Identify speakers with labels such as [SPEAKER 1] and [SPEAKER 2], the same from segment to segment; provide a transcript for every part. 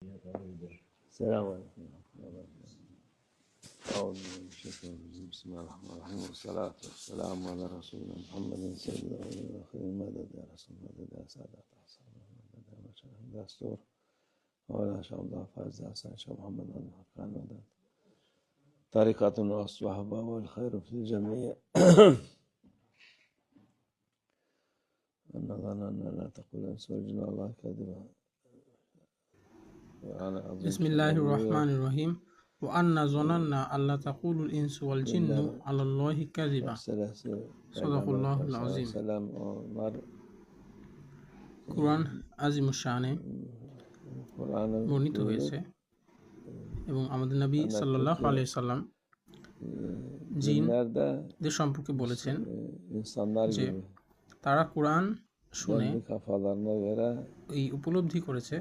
[SPEAKER 1] السلام عليكم ورحمة الله وبركاته. أعوذ بالله من الشيطان الرجيم. بسم الله الرحمن الرحيم والصلاة والسلام على رسولنا محمد سيد الأولين والآخرين. مدد يا رسول مدد يا سادات أحسن مدد يا مشايخ دستور ولا شاء الله فاز أحسن شاء محمد عن حقان مدد طريقة وأصبح باب الخير في الجميع. أن ظننا لا تقول أنس والجن الله كذبا.
[SPEAKER 2] بسم الله الرحمن الرحيم. وأن ظننا ألا تقول الإنس والجن على الله كذبا. صدق الله العظيم. কুরআন আজিমুশ শানে বর্ণিত হয়েছে এবং আমাদের নবী সাল্লাল্লাহু আলাইহি সাল্লাম জিনদের সম্পর্কে বলেছেন যে তারা কুরআন শুনে এই উপলব্ধি করেছে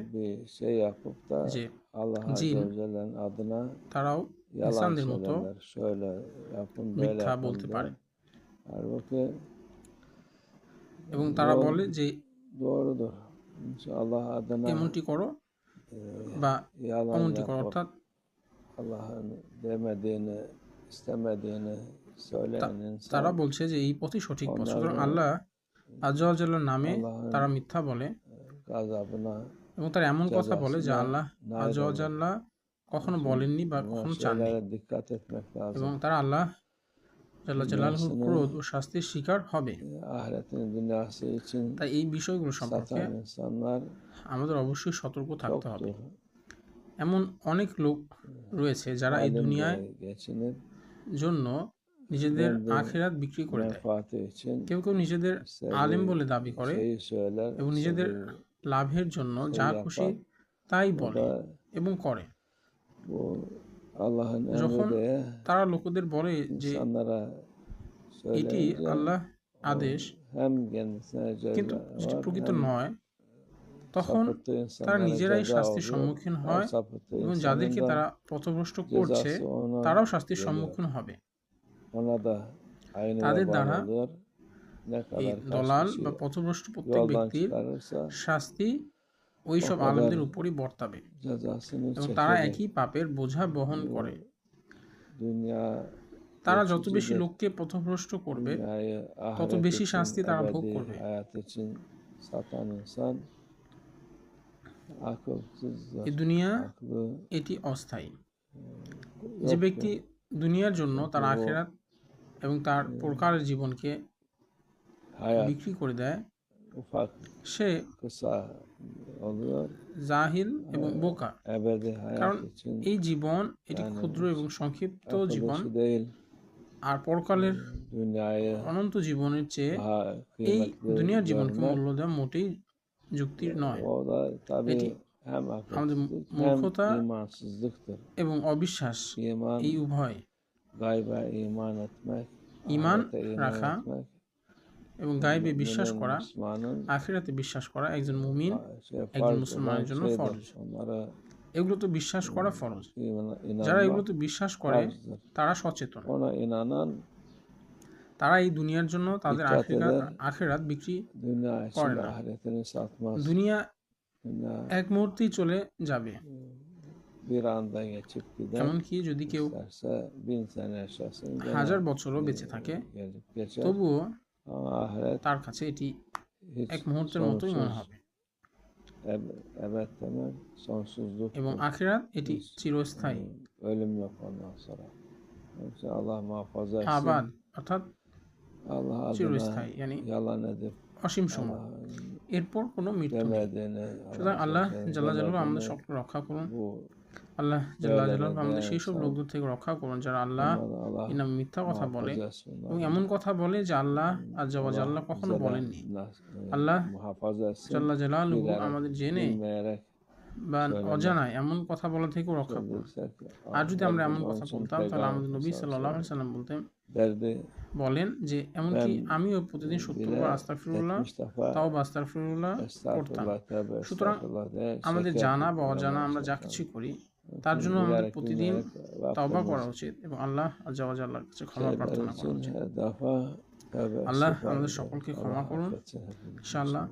[SPEAKER 2] যে জিন তারাও ইনসানদের মতো মিথ্যা বলতে পারে এবং তারা বলে যে এমনটি করো বা অমনটি করো, অর্থাৎ তারা বলছে যে এই পথই সঠিক পথ। সুতরাং আল্লাহ আযজা ওয়া জাল্লার নামে তারা মিথ্যা বলে এবং তারা এমন কথা বলে যা আল্লাহ আযজা ওয়া জাল্লা কখনো বলেননি বা কখনো চাননি, এবং তারা আল্লাহ জাল্লা জালালুহুর ক্রোধ ও শাস্তির শিকার হবে। তাই এই বিষয়গুলো সম্পর্কে আমাদের অবশ্যই সতর্ক থাকতে হবে। এমন অনেক লোক রয়েছে যারা এই দুনিয়ায় জন্য নিজেদের আখিরাত বিক্রি করে দেয়। কেউ কেউ নিজেদের আলেম বলে দাবি করে এবং নিজেদের লাভের জন্য যা খুশি তাই বলে এবং করে। যখন তারা লোকেদের বলে যে এটি আল্লাহ আদেশ কিন্তু যেটি প্রকৃত নয়, তখন তারা নিজেরাই শাস্তির সম্মুখীন হয় এবং যাদেরকে তারা পথভ্রষ্ট করছে তারাও শাস্তির সম্মুখীন হবে। তাদের দ্বারা এই দলাল বা পথভ্রষ্ট প্রত্যেক ব্যক্তির শাস্তি ওইসব আলেমদের উপরই বর্তাবে এবং তারা একই পাপের বোঝা বহন করে। তারা যত বেশি লোককে পথভ্রষ্ট করবে তত বেশি শাস্তি তারা ভোগ করবে। এই দুনিয়া এটি অস্থায়ী। যে ব্যক্তি দুনিয়ার জন্য তার আখিরাত এবং তার পরকালের জীবনকে বিক্রি করে দেয় সে জাহিল এবং বোকা, কারণ এই জীবন এটি ক্ষুদ্র এবং সংক্ষিপ্ত জীবন, আর পরকালের অনন্ত জীবনের চেয়ে এই দুনিয়ার জীবনকে মূল্য দেওয়া মোটেই যুক্তির নয়। এটি আমাদের মূর্খতা এবং অবিশ্বাস এই উভয়। ঈমান রাখা এবং গায়বে বিশ্বাস করা, আখিরাতে বিশ্বাস করা একজন মুমিন, একজন মুসলমানের জন্য ফরজ। এগুলো তো বিশ্বাস করা ফরজ। যারা এগুলো তো বিশ্বাস করে তারা সচেতন। তারা এই দুনিয়ার জন্য তাদের আখিরাত বিক্রি করে না। দুনিয়া এক মুহূর্তেই চলে যাবে। এমনকি যদি কেউ 1000 বছরও বেঁচে থাকে তবুও তার কাছে এটি এক মুহূর্তের মতোই মনে হবে। এবং আখিরাত এটি চিরস্থায়ী, আবাদ অর্থাৎ চিরস্থায়ী, yani অসীম সময়, এরপর কোনো মৃত্যু নেই। সুতরাং আল্লাহ জাল্লা জালালুহু আমাদের সকলকে রক্ষা করুন। আল্লাহ জাল্লা জালালুহু আমাদের সেই সব লোকদের থেকে রক্ষা করুন যারা আল্লাহ এর নামে মিথ্যা কথা বলে এবং এমন কথা বলে যা আল্লাহ আযজা ওয়া জাল্লা কখনো বলেননি। আল্লাহ জাল্লা জালালুহু আমাদের জেনে বা অজানায় এমন কথা বলা থেকেও রক্ষা করুন। আর যদি আমরা এমন কথা বলতাম তাহলে আমাদের নবী সাল্লাল্লাহু আলাইহি সাল্লাম বলেন যে এমনকি আমিও প্রতিদিন 70 বার আস্তাগফিরুল্লাহ তাওবা আস্তাগফিরুল্লাহ করতাম। সুতরাং আমাদের জানা বা অজানা আমরা যা কিছু করি তার জন্য আমাদের প্রতিদিন তাওবা করা উচিত এবং আল্লাহ আযজা ওয়া জাল্লার কাছে ক্ষমা প্রার্থনা করা উচিত। আল্লাহ আমাদের সকলকে ক্ষমা করুন ইনশাআল্লাহ।